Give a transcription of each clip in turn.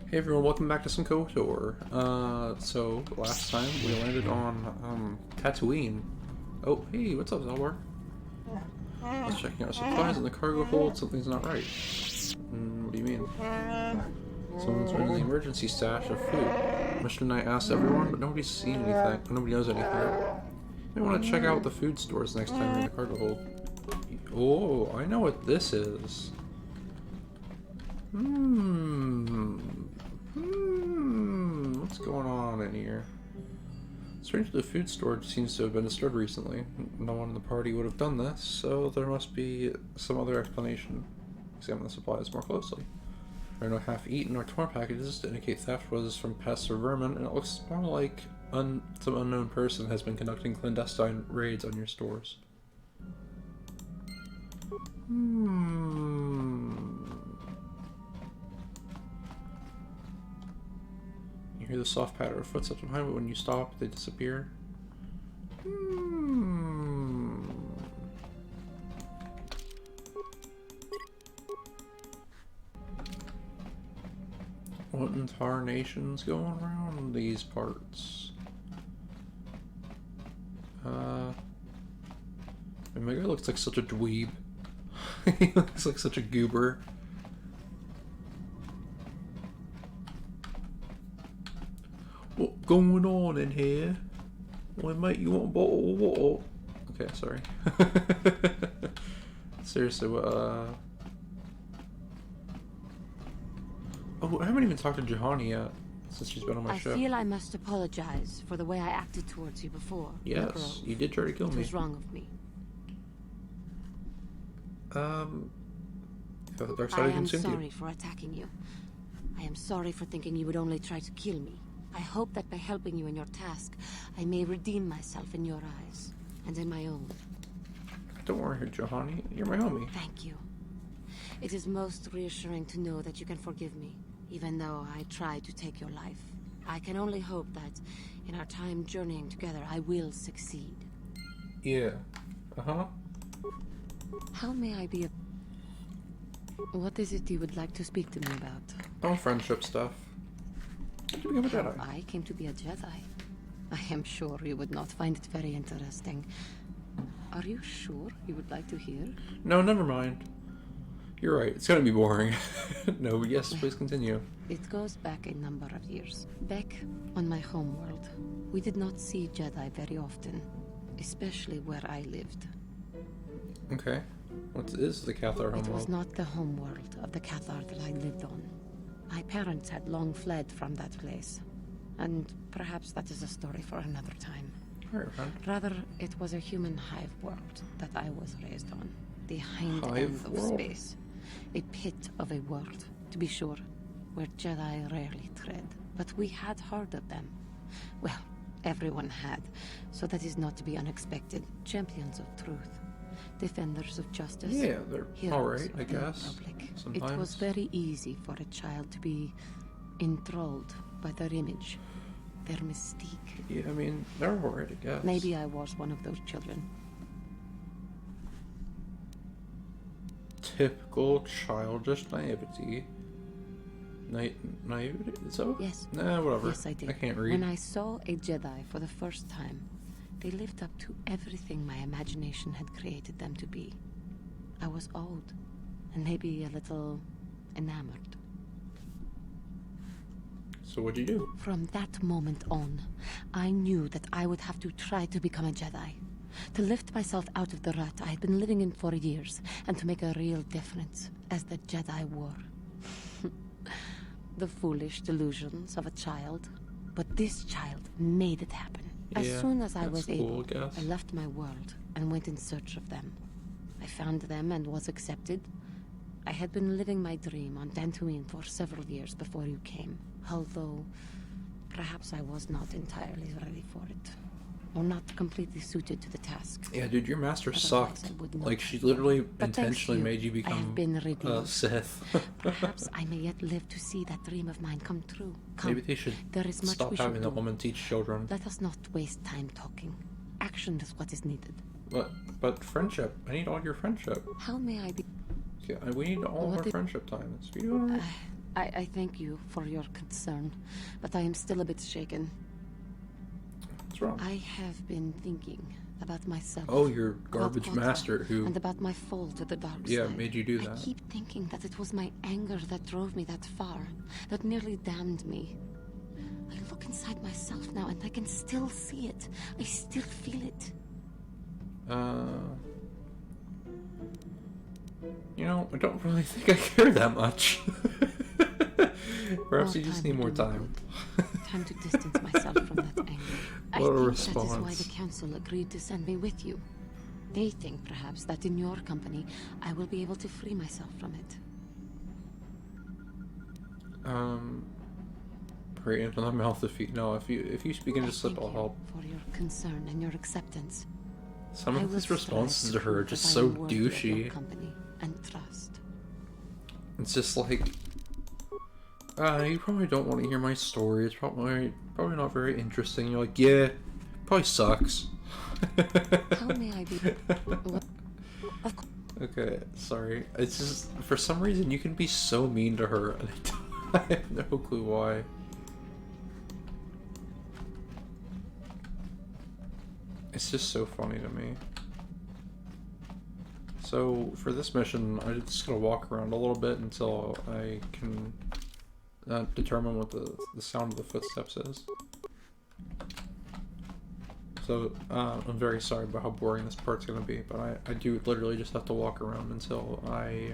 Hey everyone, welcome back to some Kotor. So last time we landed on Tatooine. Oh, hey, what's up, Zalbar? I was checking our supplies in the cargo hold. Something's not right. What do you mean? Someone's been in the emergency stash of food. Mission and I asked everyone, but nobody's seen anything. Nobody knows anything. I want to check out the food stores next time we're in the cargo hold. Oh, I know what this is. What's going on in here? Strangely, the food storage seems to have been disturbed recently. No one in the party would have done this, so there must be some other explanation. Examine the supplies more closely. There are no half-eaten or torn packages to indicate theft was from pests or vermin, and it looks more like some unknown person has been conducting clandestine raids on your stores. You hear the soft patter of footsteps behind, but when you stop, they disappear. What in tarnation's going around these parts? And my guy looks like such a dweeb. He looks like such a goober. What's going on in here? Well, mate, you want a bottle of water? Okay, sorry. Seriously, what, Oh, I haven't even talked to Juhani yet, since she's been on my ship. I feel I must apologize for the way I acted towards you before. Yes, you did try to kill me. It was wrong of me. The dark side I am consumed you. sorry for attacking you. I am sorry for thinking you would only try to kill me. I hope that by helping you in your task, I may redeem myself in your eyes, and in my own. Don't worry, Juhani. You're my homie. Thank you. It is most reassuring to know that you can forgive me, even though I tried to take your life. I can only hope that, in our time journeying together, I will succeed. Yeah. Uh-huh. How may I be a... What is it you would like to speak to me about? Oh, friendship stuff. How'd you become a Jedi? How I came to be a Jedi. I am sure you would not find it very interesting. Are you sure you would like to hear? No, never mind. You're right. It's gonna be boring. No, yes, please continue. It goes back a number of years. Back on my homeworld, we did not see Jedi very often, especially where I lived. Okay. What is the Cathar homeworld? It was not the homeworld of the Cathar that I lived on. My parents had long fled from that place, and perhaps that is a story for another time. Alright, friend. Rather, it was a human hive world that I was raised on. The hind Hive end of world? space. A pit of a world, to be sure, where Jedi rarely tread. But we had heard of them. Well, everyone had, so that is not to be unexpected. Champions of truth. Defenders of justice. Yeah, they're Heroes alright, I of the guess. Republic. Sometimes. It was very easy for a child to be enthralled by their image, their mystique. Yeah, I mean, they're alright, I guess. Maybe I was one of those children. Typical childish naivety. Naivety? Is that what? Yes. Nah, whatever. Yes, I did. I can't read. When I saw a Jedi for the first time, they lived up to everything my imagination had created them to be. I was awed, and maybe a little enamored. So what'd you do? From that moment on, I knew that I would have to try to become a Jedi. To lift myself out of the rut I had been living in for years, and to make a real difference as the Jedi were. The foolish delusions of a child. But this child made it happen. As Yeah, soon as I that's was cool, able, I guess. I left my world and went in search of them. I found them and was accepted. I had been living my dream on Tatooine for several years before you came, although perhaps I was not entirely ready for it, or not completely suited to the task. Yeah, dude, your master Otherwise, sucked. I would not Like, she have literally But thanks intentionally to made you I have become been a redeemed. Sith. Perhaps I may yet live to see that dream of mine come true. Come, Maybe they should there is much stop we having should that do. woman teach children. Let us not waste time talking. Action is what is needed. But friendship. I need all your friendship. How may I be... Yeah, we need all of What our did- friendship time. Is you doing alright? I thank you for your concern, but I am still a bit shaken. What's wrong? I have been thinking about myself. Oh, your about garbage Kotor, master who... and about my fall to the dark Yeah, side. made you do that. I keep thinking that it was my anger that drove me that far, that nearly damned me. I look inside myself now and I can still see it. I still feel it. You know, I don't really think I care that much. Perhaps More you just time need would more do me time. good. Time to distance myself from that anger. I What a think response. that is why the council agreed to send me with you. They think, perhaps, that in your company, I will be able to free myself from it. Right into the mouth if you... No, if you begin to slip, I'll help. For your concern and your acceptance. Some I of will his responses to strive her are prove just that I so am worthy of your douchey. company and trust. It's just like... you probably don't want to hear my story. It's probably not very interesting. You're like, yeah, probably sucks. How may I be? What? Of course. Okay, sorry. It's just, for some reason, you can be so mean to her, and I have no clue why. It's just so funny to me. So, for this mission, I'm just gonna walk around a little bit until I can determine what the sound of the footsteps is. So, I'm very sorry about how boring this part's gonna be, but I do literally just have to walk around until I...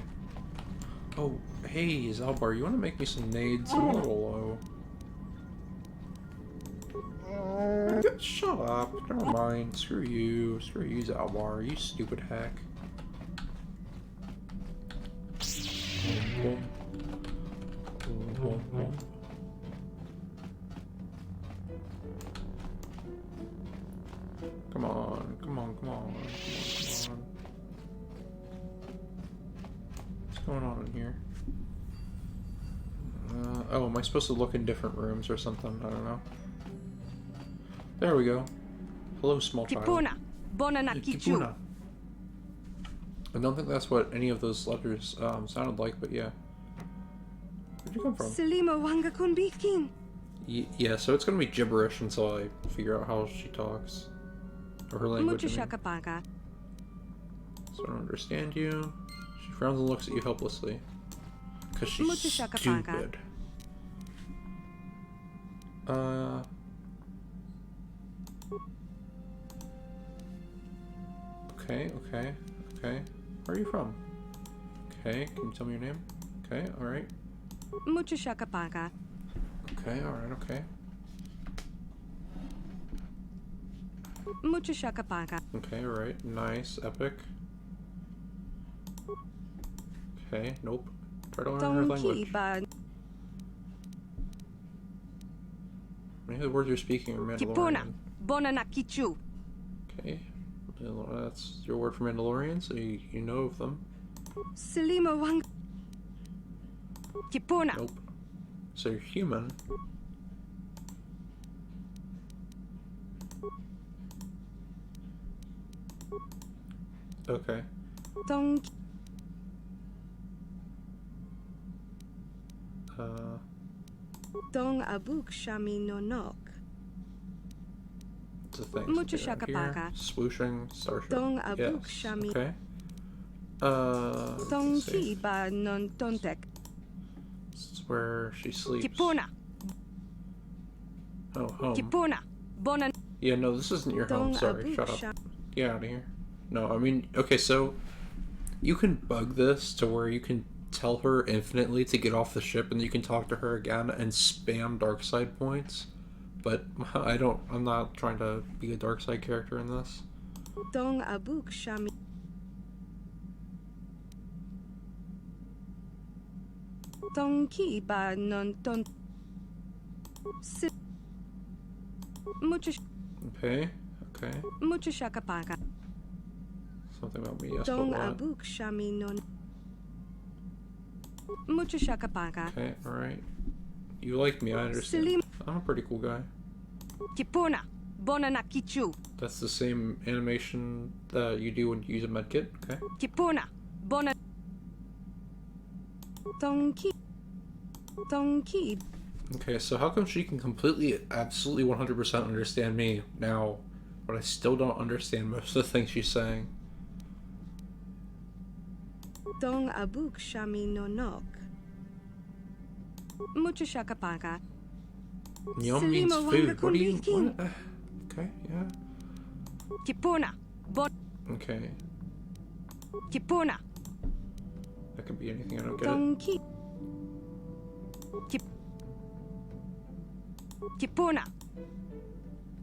Oh, hey, Zalbar, you wanna make me some nades? I'm a little low. Shut up. Never mind. Screw you. Screw you, Zalbar. You stupid hack. Come on. Come on. Come on. Come on. What's going on in here? Oh, am I supposed to look in different rooms or something? I don't know. There we go. Hello, small child. Tipuna, Bonanakichu. Tipuna. I don't think that's what any of those letters sounded like, but yeah. Where'd you come from? Selima Wanga Kunbikin. Yeah, so it's gonna be gibberish until I figure out how she talks. Or her language, I mean. Muchashakapaka. So I don't understand you. She frowns and looks at you helplessly. Because she's Muchashakapaka. stupid. Okay. Where are you from? Okay, can you tell me your name? Okay, alright. Muchashakapaka. Okay, alright, okay. Muchashakapaka. Okay, alright. Nice, epic. Okay, nope. Try to learn her language. Tonkiba. Many of the words you're speaking are Tipuna, Mandalorian. Bonanakichu. Okay. Well, that's your word for Mandalorian, so you know of them. Selima Wanga. Tipuna. Nope. So you're human. Okay. Tonk. Dong Abuk Shami no Nok. It's a thing. Mucho Okay, shaka here. paka. Swooshing starship. Dong Abuk Yes. Shami. Okay. Let's see. Tonkiba non Tontek. This is where she sleeps. Tipuna. Oh, home. Tipuna. Bonan. Yeah, no, this isn't your home. Dong Sorry, Abuk shut up. Shami. Get out of here. No, I mean, okay, so you can bug this to where you can tell her infinitely to get off the ship and you can talk to her again and spam dark side points. But I'm not trying to be a dark side character in this. Dong Abuk Shami. Tonkiba non Ton. Okay. Mucho shaka paka. Something about me, yes, Dong but what? Abuk Shami non. Mucho shaka paka. Okay, alright. You like me, I understand. Selim. I'm a pretty cool guy. Tipuna. Bonanakichu. That's the same animation that you do when you use a medkit, okay? Tipuna. Bonan. Tonki. Donkey. Okay, so how come she can completely, absolutely 100% understand me now, but I still don't understand most of the things she's saying? Dong abuk shami no nok. Mucha shakapaka. Yum means Salima food. What do you... Wandakundikin. What? Okay, yeah. Kipuna. Bon. Okay. Kipuna. That could be anything, I don't get it. Donkey. Kipuna.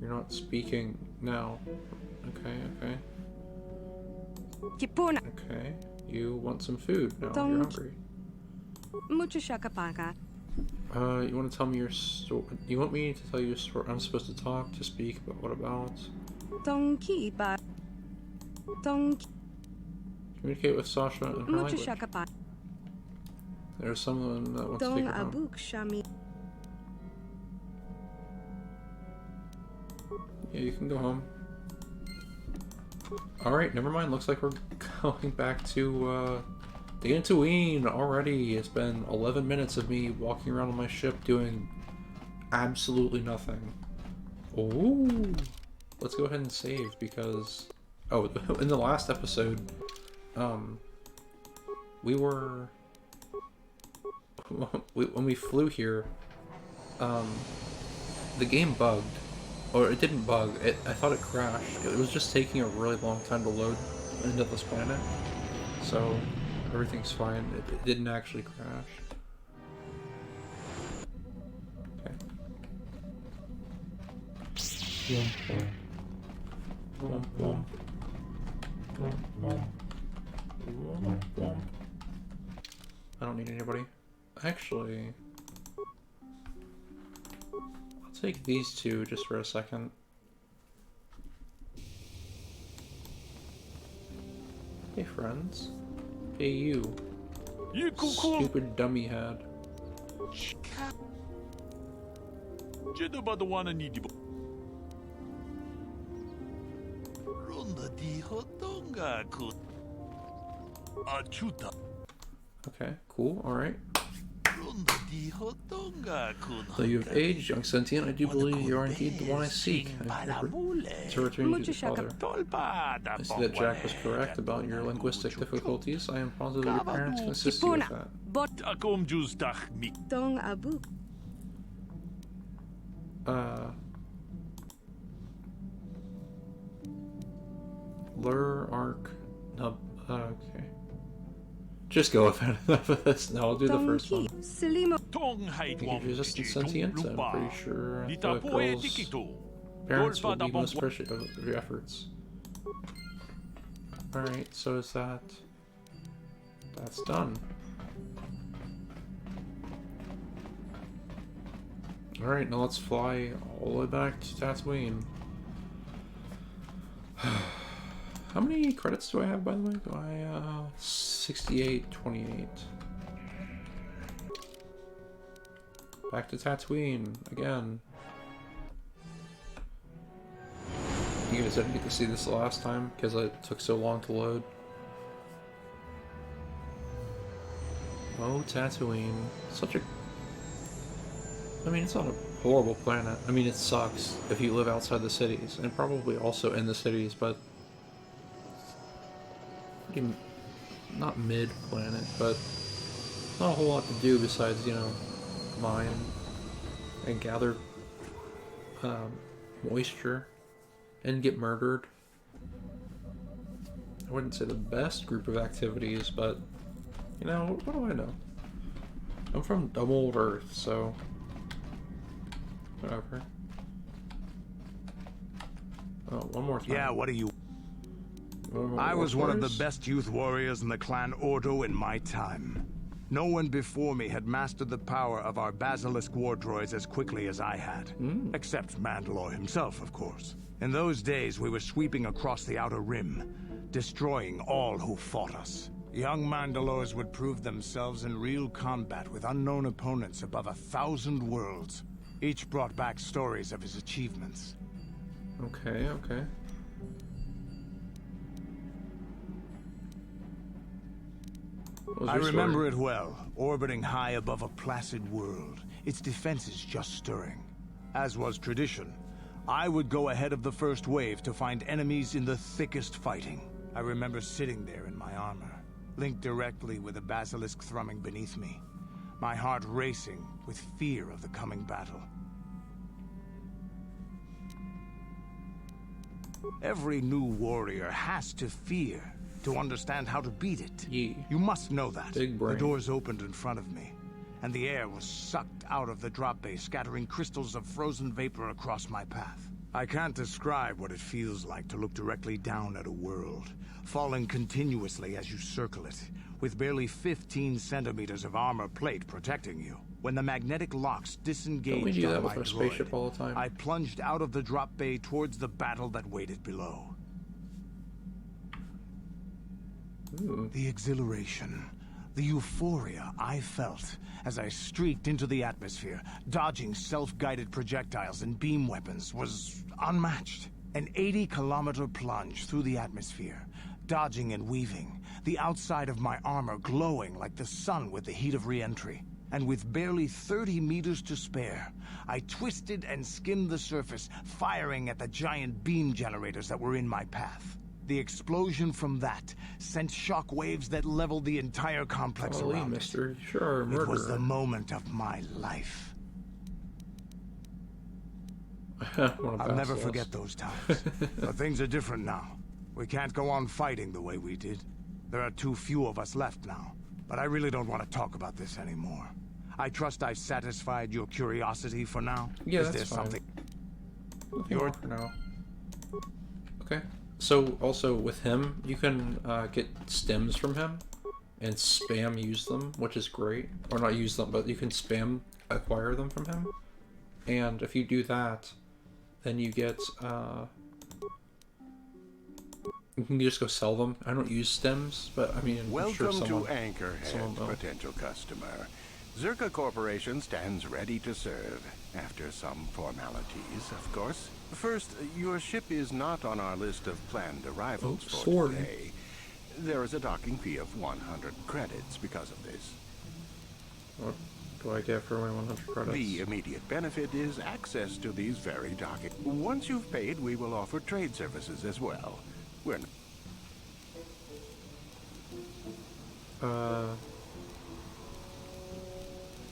You're not speaking now. Okay, okay. Kipuna. Okay. You want some food now, Don't- you're hungry. Mucha shakapaka. You want to tell me your story? You want me to tell you a story? I'm supposed to talk, to speak, but what about? Donkey ba. Donkey. Communicate with Sasha in her Mucha language. shakapaka. There's someone that wants to Dong take her home. abuk shami. Yeah, you can go home. Alright, never mind. Looks like we're going back to, Tatooine already. It's been 11 minutes of me walking around on my ship doing absolutely nothing. Ooh. Let's go ahead and save because... Oh, in the last episode, we were... when we flew here, the game bugged. Or it didn't bug, I thought it crashed. It was just taking a really long time to load into this planet. So, everything's fine. It didn't actually crash. Okay. I don't need anybody. Actually... take these two just for a second. Hey friends. Hey you. Stupid dummy head. Okay, cool, alright. Though you have aged, young sentient, I do believe you are indeed the one I seek. To return you to the father. I see that Jack was correct about your linguistic difficulties. I am positive your parents can assist you with that. Dong abuk. Lure, arc, nub, okay. Just go with enough of this. No, I'll do the first one. If resistant sentient, I'm pretty sure the girl's parents will be most appreciative of your efforts. Alright, so is that... That's done. Alright, now let's fly all the way back to Tatooine. How many credits do I have, by the way? Do I, 68, 28. Back to Tatooine, again. You guys didn't get to see this the last time, because it took so long to load. Oh, Tatooine. Such a... I mean, it's not a horrible planet. I mean, it sucks if you live outside the cities, and probably also in the cities, but... not mid-planet, but not a whole lot to do besides, you know, mine and gather moisture and get murdered. I wouldn't say the best group of activities, but, you know, what do I know? I'm from dumb old Earth, so whatever. Oh, one more time. Yeah, what do you... I was one of the best youth warriors in the clan Ordo in my time. No one before me had mastered the power of our basilisk war droids as quickly as I had. Except Mandalore himself, of course. In those days, we were sweeping across the Outer Rim, destroying all who fought us. Young Mandalores would prove themselves in real combat with unknown opponents above 1,000 worlds. Each brought back stories of his achievements. Okay, okay. What was I your remember story? it well, orbiting high above a placid world, its defenses just stirring. As was tradition, I would go ahead of the first wave to find enemies in the thickest fighting. I remember sitting there in my armor, linked directly with a basilisk thrumming beneath me, my heart racing with fear of the coming battle. Every new warrior has to fear to understand how to beat it. Yeah. You must know that. Big brain. The doors opened in front of me, and the air was sucked out of the drop bay, scattering crystals of frozen vapor across my path. I can't describe what it feels like to look directly down at a world, falling continuously as you circle it, with barely 15 centimeters of armor plate protecting you. When the magnetic locks disengaged Don't we do that on with my our spaceship droid, all the time? I plunged out of the drop bay towards the battle that waited below. Ooh. The exhilaration, the euphoria I felt as I streaked into the atmosphere, dodging self-guided projectiles and beam weapons, was unmatched. An 80-kilometer plunge through the atmosphere, dodging and weaving, the outside of my armor glowing like the sun with the heat of re-entry. And with barely 30 meters to spare, I twisted and skimmed the surface, firing at the giant beam generators that were in my path. The explosion from that sent shock waves that leveled the entire complex Golly, around mister, it. you sure are a murderer. It was the moment of my life. I'll never forget those times. But things are different now. We can't go on fighting the way we did. There are too few of us left now. But I really don't want to talk about this anymore. I trust I've satisfied your curiosity for now. Yeah, Is that's there fine. something? Nothing more for now. Okay. So also with him, you can get stems from him and spam use them, which is great. Or not use them, but you can spam acquire them from him. And if you do that, then you get you can just go sell them. I don't use stems, but I mean, I'm sure Welcome someone, to Anchorhead, someone will. potential customer. Zerka Corporation stands ready to serve, after some formalities, of course. First, your ship is not on our list of planned arrivals for sword. today. There is a docking fee of 100 credits because of this. What do I get for my 100 credits? The immediate benefit is access to these very docking. Once you've paid, we will offer trade services as well. We're not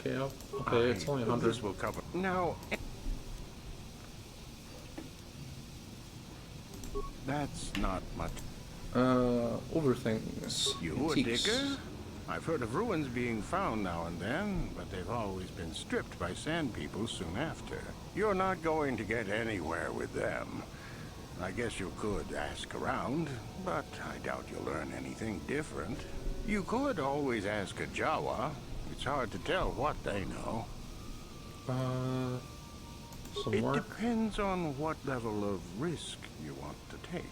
Okay, okay, it's only 100. This will cover. Now, that's not much. Older things. You a Antiques. digger? I've heard of ruins being found now and then, but they've always been stripped by sand people soon after. You're not going to get anywhere with them. I guess you could ask around, but I doubt you'll learn anything different. You could always ask a Jawa. It's hard to tell what they know. Some It more? depends on what level of risk you want to take.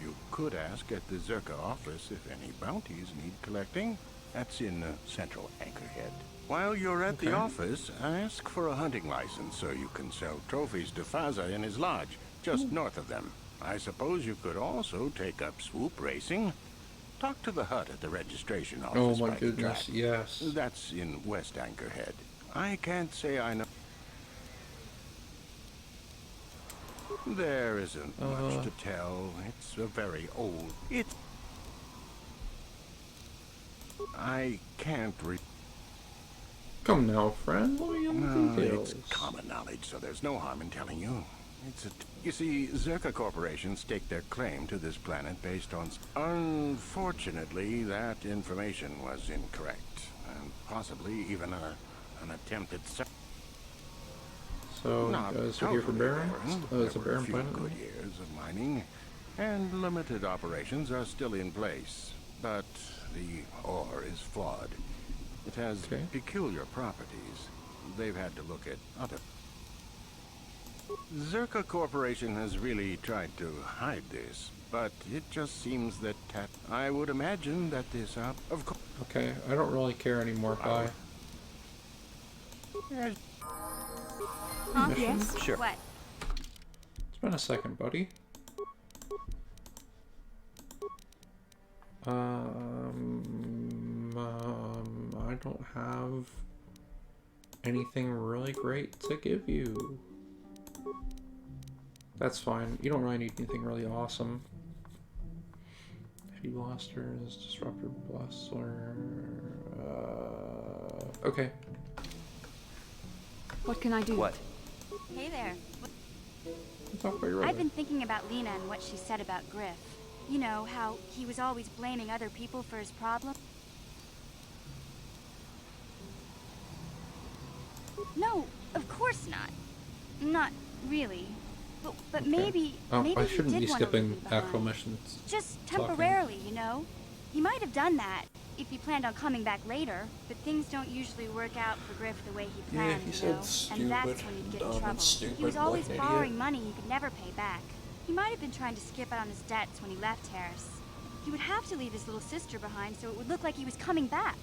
You could ask at the Zerka office if any bounties need collecting. That's in central Anchorhead. While you're at the Okay. office, ask for a hunting license so you can sell trophies to Faza in his lodge, just north of them. I suppose you could also take up swoop racing. Talk to the hut at the registration office. Oh my by the goodness, track. yes. That's in West Anchorhead. I can't say I know. There isn't much to tell. It's a very old. I can't Come now, friend. Let me in the details. It's common knowledge, so there's no harm in telling you. You see, Zerka Corporation staked their claim to this planet based on... Unfortunately, that information was incorrect, and possibly even an attempt at... So, Not you guys are here for totally Baron? barren. Oh, it's a There were Baron few planet? good years of mining, and limited operations are still in place. But the ore is flawed. It has Okay. peculiar properties. They've had to look at other... Zerka Corporation has really tried to hide this, but it just seems that I would imagine that this of course... Okay, I don't really care anymore. Bye. Huh? Mission? Yes? Sure. What? It's been a second, buddy. I don't have anything really great to give you. That's fine. You don't really need anything really awesome. Heavy blasters, disruptor blaster. Okay. What can I do? What? Hey there. Talk about your I've brother. been thinking about Lena and what she said about Griff. You know, how he was always blaming other people for his problem. No, of course not. Not really. But Okay. maybe I he shouldn't did be want to skipping leave me behind. actual missions. Just talking. temporarily, you know? He might have done that if he planned on coming back later, but things don't usually work out for Griff the way he planned, he you said know? stupid, And that's when he'd get in dumb, and trouble. stupid He was like always an borrowing idiot. money he could never pay back. He might have been trying to skip out on his debts when he left Harris. He would have to leave his little sister behind so it would look like he was coming back.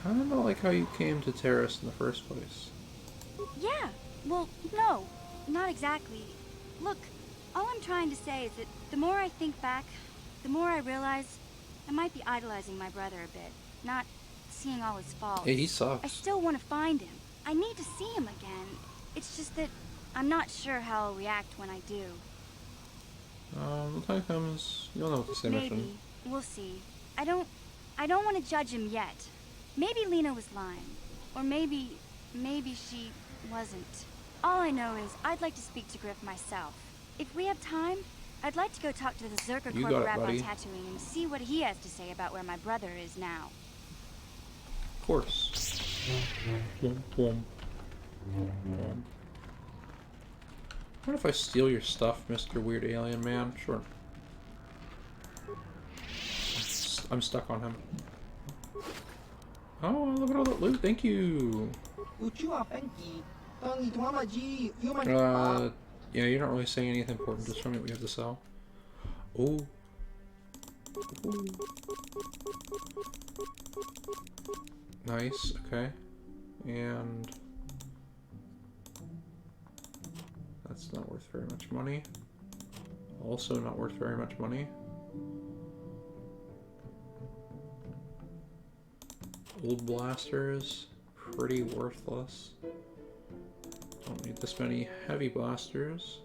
Kinda like how you came to Terrace in the first place. Yeah, well, no, not exactly. Look, all I'm trying to say is that the more I think back, the more I realize I might be idolizing my brother a bit, not seeing all his faults. Hey, he sucks. I still want to find him. I need to see him again. It's just that I'm not sure how I'll react when I do. The time comes, you'll know what to say, Maybe. mission. We'll see. I don't want to judge him yet. Maybe Lena was lying. Or maybe she wasn't. All I know is I'd like to speak to Griff myself. If we have time, I'd like to go talk to the Zerker You Court got it, rep on buddy. Tatooine and see what he has to say about where my brother is now. Of course. What if I steal your stuff, Mr. Weird Alien Man? Sure. I'm stuck on him. Oh, look at all that loot. Thank you. Yeah, you're not really saying anything important. Just show me what you have to sell. Oh. Ooh. Nice, okay. And that's not worth very much money. Also not worth very much money. Old blasters, pretty worthless. Don't need this many heavy blasters.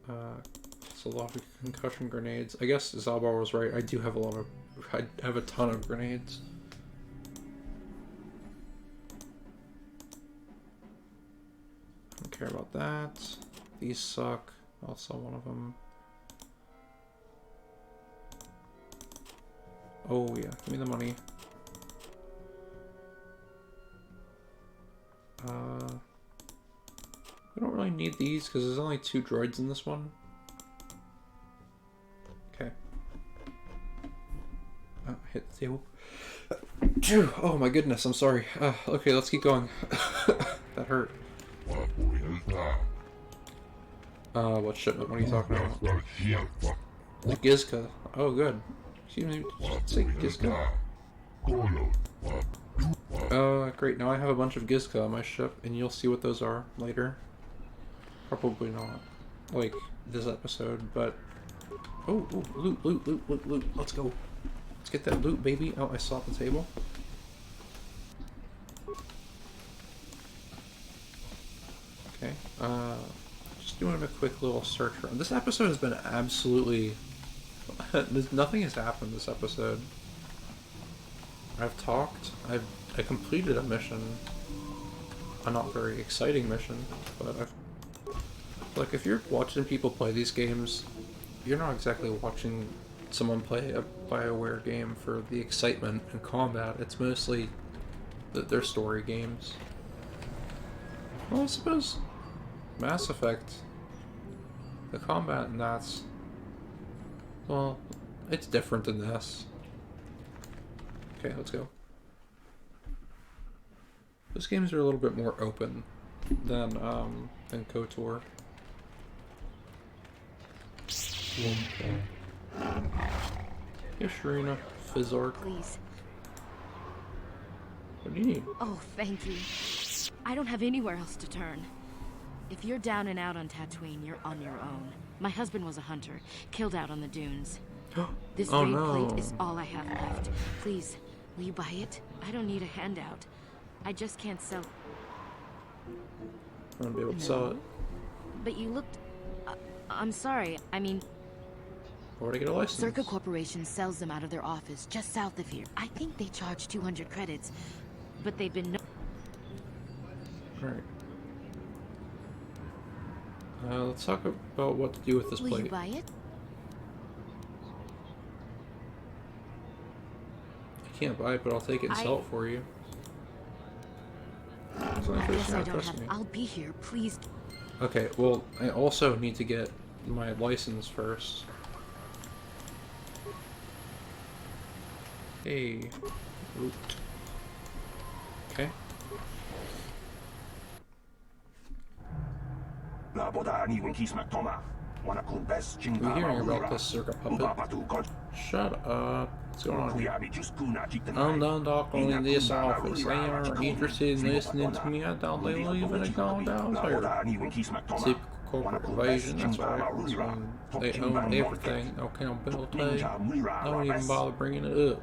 It's a lot of concussion grenades. I guess Zalbar was right. I do have I have a ton of grenades. I don't care about that. These suck. I'll sell one of them. Oh yeah, give me the money. I don't really need these because there's only 2 droids in this one. Okay. Hit the table. Phew. Oh my goodness, I'm sorry. Okay, let's keep going. That hurt. What shipment? What are you talking about? The Gizka. Oh, good. Excuse me, did you say Gizka? Great. Now I have a bunch of Gizka on my ship, and you'll see what those are later. Probably not, like, this episode, but... Oh, loot. Let's go. Let's get that loot, baby. Oh, I saw the table. Okay, just doing a quick little search around. This episode has been absolutely... Nothing has happened this episode. I've talked. I completed a mission. A not very exciting mission, but I've... Like, if you're watching people play these games, you're not exactly watching someone play a BioWare game for the excitement and combat. It's mostly their story games. Well, I suppose Mass Effect, the combat in that's... Well, it's different than this. Okay, let's go. Those games are a little bit more open than KOTOR. Yeah, Sharina. Fizzark. Please. What do you need? Oh, thank you. I don't have anywhere else to turn. If you're down and out on Tatooine, you're on your own. My husband was a hunter, killed out on the dunes. This Oh, jade no. plate is all I have left. Please, will you buy it? I don't need a handout. I just can't sell. I won't be able to sell it. But you looked... I'm sorry. I mean, Where would I get a license? Circa Corporation sells them out of their office just south of here. I think they charge 200 credits, but they've been... Alright. Let's talk about what to do with this Will plate. you buy it? I can't buy it, but I'll take it and sell it for you. It's only I for guess this I guy, don't trust have... me. I'll be here, please. Okay, well, I also need to get my license first. Hey. Oop. Okay. We're hearing about this Circa puppet. Shut up. What's going on here? I'm done talking in this office. They aren't interested in listening to me. I thought they were even gone down there. Typical corporate invasion, that's right. That's when they own everything. No accountability. Don't even bother bringing it up.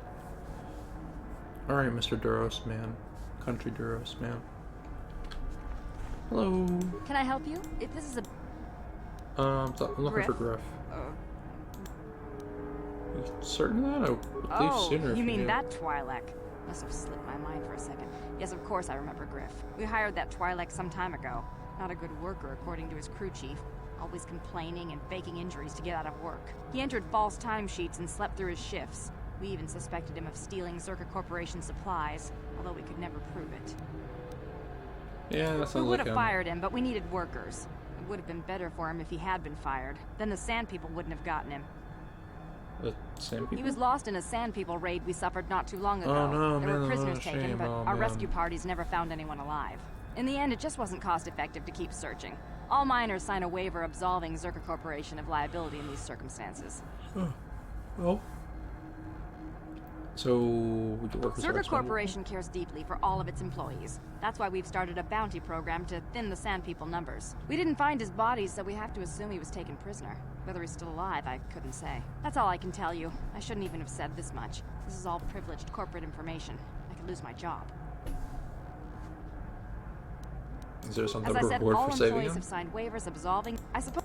Alright, Mr. Duros, man. Country Duros, man. Hello. Can I help you? If this is a... I'm looking Griff? for Griff. You certain of that? I would leave sooner if you mean knew. that Twi'lek? Must have slipped my mind for a second. Yes, of course I remember Griff. We hired that Twi'lek some time ago. Not a good worker, according to his crew chief. Always complaining and faking injuries to get out of work. He entered false timesheets and slept through his shifts. We even suspected him of stealing Circa Corporation supplies, although we could never prove it. Yeah, that We sounds would like have him. fired him, but we needed workers. It would have been better for him if he had been fired. Then the Sand People wouldn't have gotten him. The same people? He was lost in a Sand People raid we suffered not too long ago. Oh, no, there man, were prisoners oh, taken, shame. but Oh, our man. rescue parties never found anyone alive. In the end, it just wasn't cost-effective to keep searching. All miners sign a waiver absolving Circa Corporation of liability in these circumstances. Well. So, the workers are Circa expendable? Corporation cares deeply for all of its employees. That's why we've started a bounty program to thin the Sand People numbers. We didn't find his body, so we have to assume he was taken prisoner. Whether he's still alive, I couldn't say. That's all I can tell you. I shouldn't even have said this much. This is all privileged corporate information. I could lose my job. Is there some As type I of said, reward all for saving employees him? have signed waivers absolving. I suppose.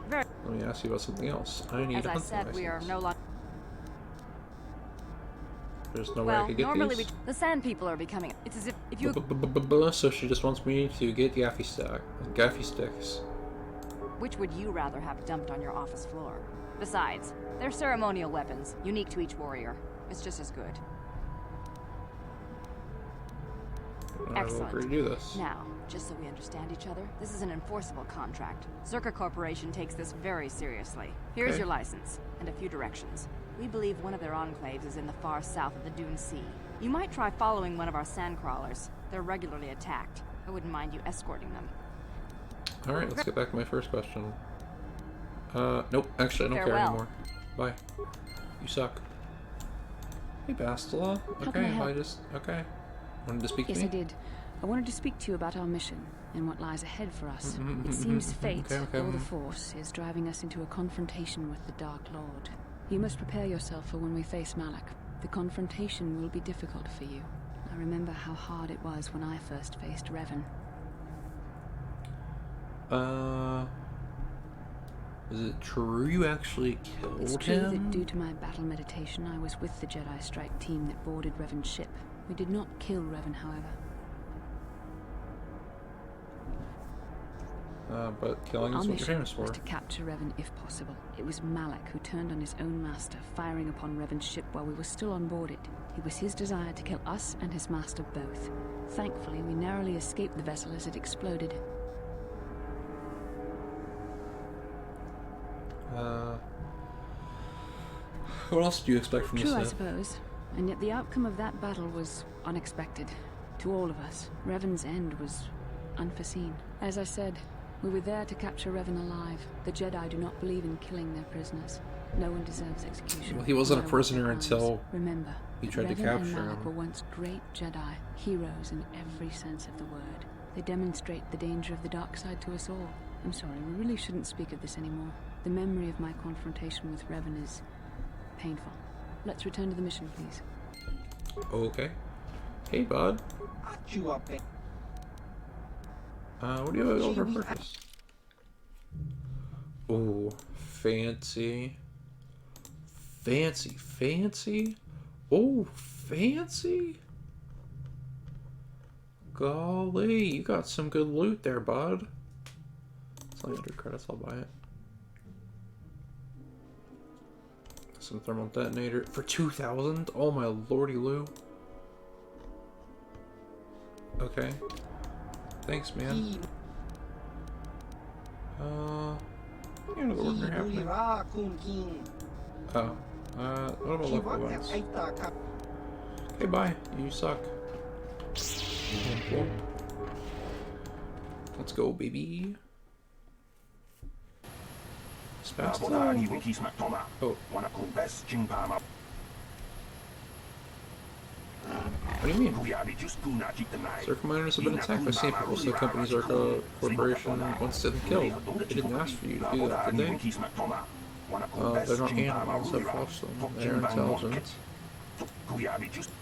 Very. Let me ask you about something else. I need As a I hunting said, we are license. no longer. There's no way I Well, could get normally these? the Sand People are becoming. It's as if you. So she just wants me to get gaffy sticks. Which would you rather have dumped on your office floor? Besides, they're ceremonial weapons, unique to each warrior. It's just as good. I will agree to do this. Now, just so we understand each other, this is an enforceable contract. Circa Corporation takes this very seriously. Here's Okay. your license, and a few directions. We believe one of their enclaves is in the far south of the Dune Sea. You might try following one of our sand crawlers. They're regularly attacked. I wouldn't mind you escorting them. Alright, let's get back to my first question. Nope, actually I don't care Farewell. anymore. Bye. You suck. Hey Bastila. How Okay, can I help? okay. Wanted to speak to Yes, me? I did. I wanted to speak to you about our mission and what lies ahead for us. It seems fate, Okay. or the Force, is driving us into a confrontation with the Dark Lord. You must prepare yourself for when we face Malak. The confrontation will be difficult for you. I remember how hard it was when I first faced Revan. Is it true you actually killed It's true him? that due to my battle meditation, I was with the Jedi Strike team that boarded Revan's ship. We did not kill Revan, however. But killing Our is what you're mission famous for. was to capture Revan if possible. It was Malak who turned on his own master, firing upon Revan's ship while we were still on board it. It was his desire to kill us and his master both. Thankfully, we narrowly escaped the vessel as it exploded. What else do you expect from True, I this? suppose. And yet the outcome of that battle was unexpected. To all of us, Revan's end was unforeseen. As I said, we were there to capture Revan alive. The Jedi do not believe in killing their prisoners. No one deserves execution. Well, he wasn't a no matter what prisoner their crimes. until Remember, he tried to Revan capture and Malak him. were once great Jedi, heroes in every sense of the word. They demonstrate the danger of the dark side to us all. I'm sorry, we really shouldn't speak of this anymore. The memory of my confrontation with Revan is painful. Let's return to the mission, please. Okay. Hey, bud. What do you have for purpose? Oh, fancy. Fancy, fancy. Oh, fancy. Golly, you got some good loot there, bud. It's only 100 credits, I'll buy it. Some thermal detonator for 2,000. Oh my lordy Lou. Okay. Thanks, man. You know the ordinary happening. Oh. What about local ones? Okay, bye. You suck. Let's go, baby. Fast. Oh. What do you mean? Circle miners have been attacked by sand people, so companies or corporation wants them killed. They didn't ask for you to do that, did they? They're not animals, I've watched them. They're intelligent.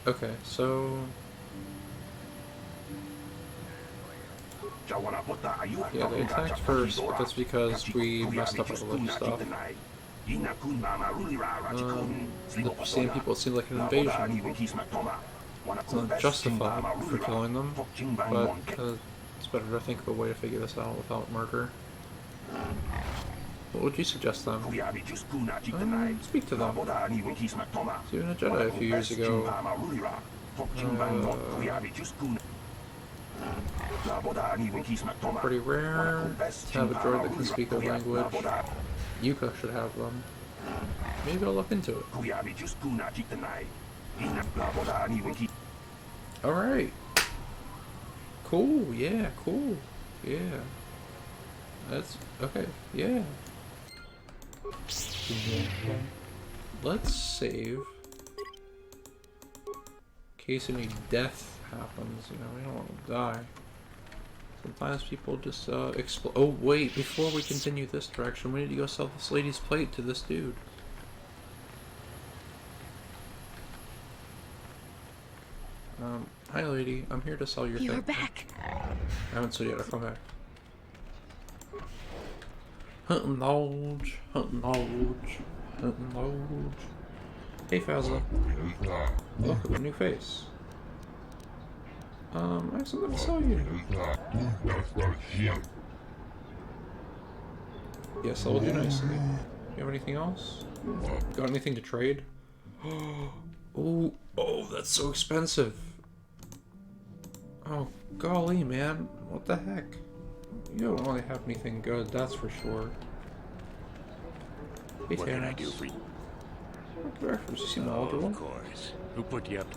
Okay, so... Yeah, they attacked first, but that's because we messed up all the stuff. The same people, it seemed like an invasion. It's not justified for killing them, but it's better to think of a way to figure this out without murder. What would you suggest then? Speak to them. So even a Jedi a few years ago. Pretty rare to have a droid that can speak their language. Yuka should have them. Maybe I'll look into it. Alright. Cool, yeah, cool. Yeah. That's okay, yeah. Let's save. In case any death happens, you know, we don't want to die. Sometimes people just explode. Oh wait, before we continue this direction, we need to go sell this lady's plate to this dude. Hi lady, I'm here to sell your thing. You're back. I haven't sold yet, I'll come back. Hunting knowledge, hunting knowledge, hunting knowledge. Hey Fazla. Welcome, a new face. I have something to sell you. Yes, I'll do nicely. You have anything else? Got anything to trade? Oh, that's so expensive. Oh, golly, man. What the heck? You don't really have anything good, that's for sure. Hey, What can I do for you? What breakfast? You seem eligible. Of course. Who put you up?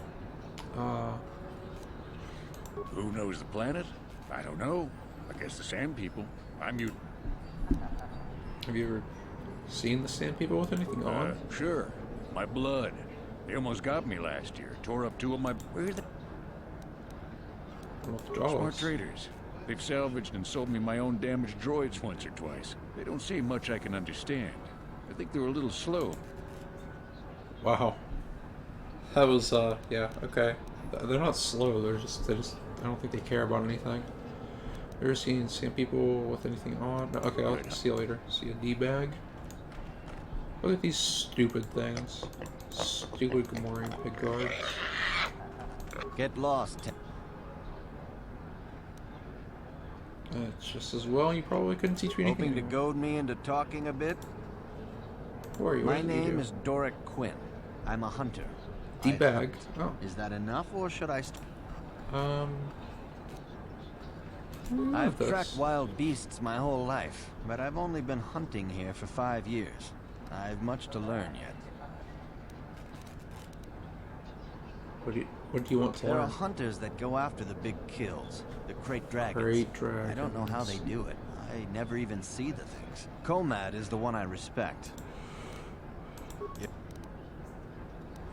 Who knows the planet? I don't know. I guess the Sand People. I'm you. Have you ever seen the Sand People with anything on? Sure. My blood. They almost got me last year. Tore up 2 of my... Where's the... Smart traders. They've salvaged and sold me my own damaged droids once or twice. They don't say much I can understand. I think they're a little slow. Wow. That was, yeah, okay. They're not slow, they just, I don't think they care about anything. Ever seen Sand People with anything on? No, okay, I'll see you later. See a D-bag. Look at these stupid things. Stupid Gamorrean pig guards. Get lost. It's just as well you probably couldn't teach me anything. Hoping to goad me into talking a bit? Who are you? My name is Doric Quinn. I'm a hunter. D-bagged. Oh. Is that enough, or should I I've tracked wild beasts my whole life, but I've only been hunting here for 5 years. I've much to learn yet. What do you want to learn? There are hunters that go after the big kills, the crate dragons. Crate dragons. I don't know how they do it. I never even see the things. Komad is the one I respect.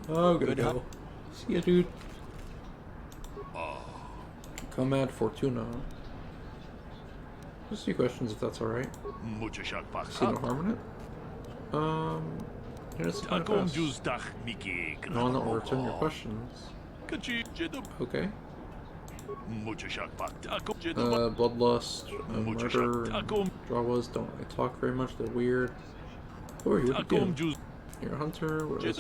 Oh, good go. See ya, dude. Komad Fortuna. Just a few questions if that's alright. See no harm in it. Here's the pass. No, no, return your questions. Okay. Bloodlust, murder, and Jawas don't really talk very much, they're weird. Who are you? What do you do? You're a hunter? What is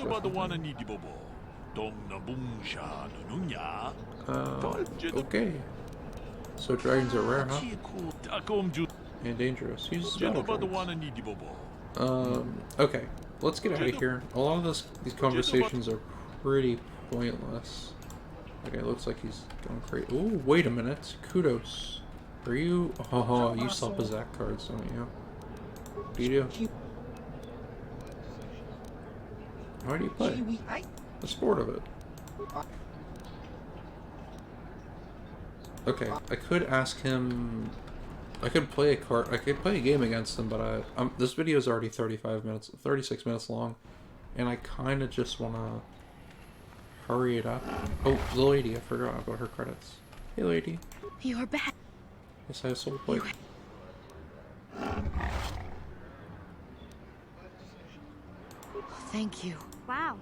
okay. So dragons are rare, huh? And dangerous. Use battle droids. Okay. Let's get out of here. A lot of these conversations are pretty pointless. Okay, looks like he's going crazy. Ooh, wait a minute. Kudos. Are you... Oh, you sell Bazak cards, don't you? What do you do? How do you play? The sport of it. Okay, I could ask him... I could play a card... I could play a game against him, but this video is already 36 minutes long, and I kind of just want to hurry it up. Oh, the lady, I forgot about her credits. Hey, lady. You're back. Yes, I have soul plate. Thank you. Wow.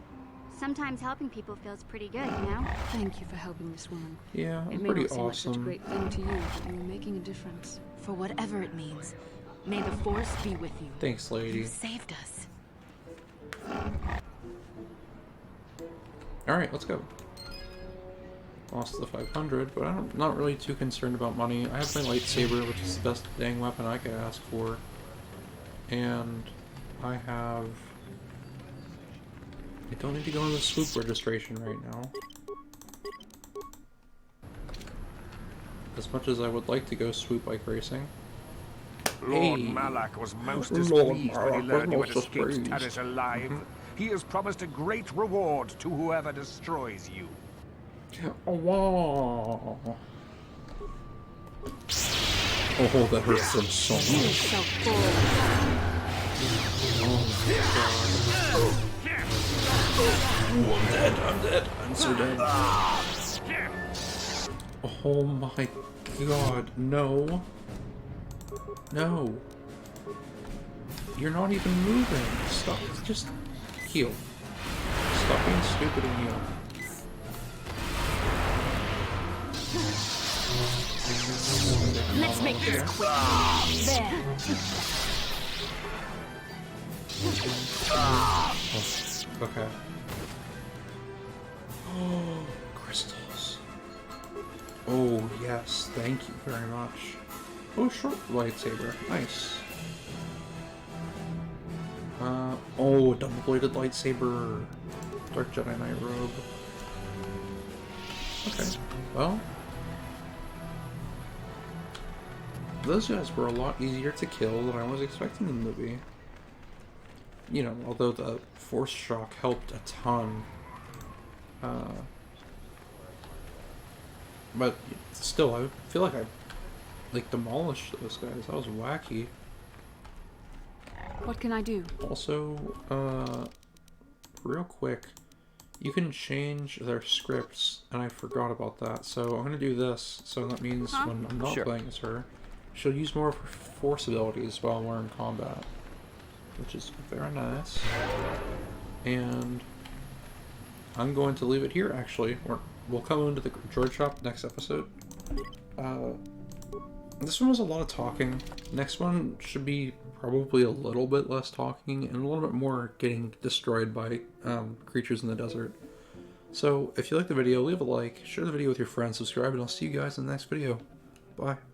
Sometimes helping people feels pretty good, you know? Thank you for helping this woman. Yeah, it may pretty not seem like such a awesome. great thing to you, but you are making a difference. For whatever it means, may the Force be with you. Thanks, lady. You saved us. Alright, let's go. Lost the 500, but I'm not really too concerned about money. I have my lightsaber, which is the best dang weapon I could ask for. And I have... I don't need to go on the swoop registration right now. As much as I would like to go swoop bike racing. Lord Hey. Malak was most Lord displeased when he Malak learned you was had most escaped displeased. Taris alive. He has promised a great reward to whoever destroys you. Oh, wow. Oh, that hurts them so much. Oh my god. Ooh, I'm dead. I'm so dead. Oh my god, no. No. You're not even moving. Stop. Just heal. Stop being stupid and heal. Let's make this quick. There. Oh, okay. Oh, crystals. Oh, yes. Thank you very much. Oh, short lightsaber. Nice. Oh, double-bladed lightsaber. Dark Jedi Knight robe. Okay. Well. Those guys were a lot easier to kill than I was expecting in the movie. You know, although the force shock helped a ton. But still, I feel like I demolished those guys. That was wacky. What can I do? Also, real quick, you can change their scripts, and I forgot about that. So I'm gonna do this. So that means when I'm not playing as her, she'll use more of her force abilities while we're in combat, which is very nice. And I'm going to leave it here, actually. We'll come into the droid shop next episode. This one was a lot of talking. Next one should be probably a little bit less talking and a little bit more getting destroyed by creatures in the desert. So if you like the video, leave a like, share the video with your friends, subscribe, and I'll see you guys in the next video. Bye.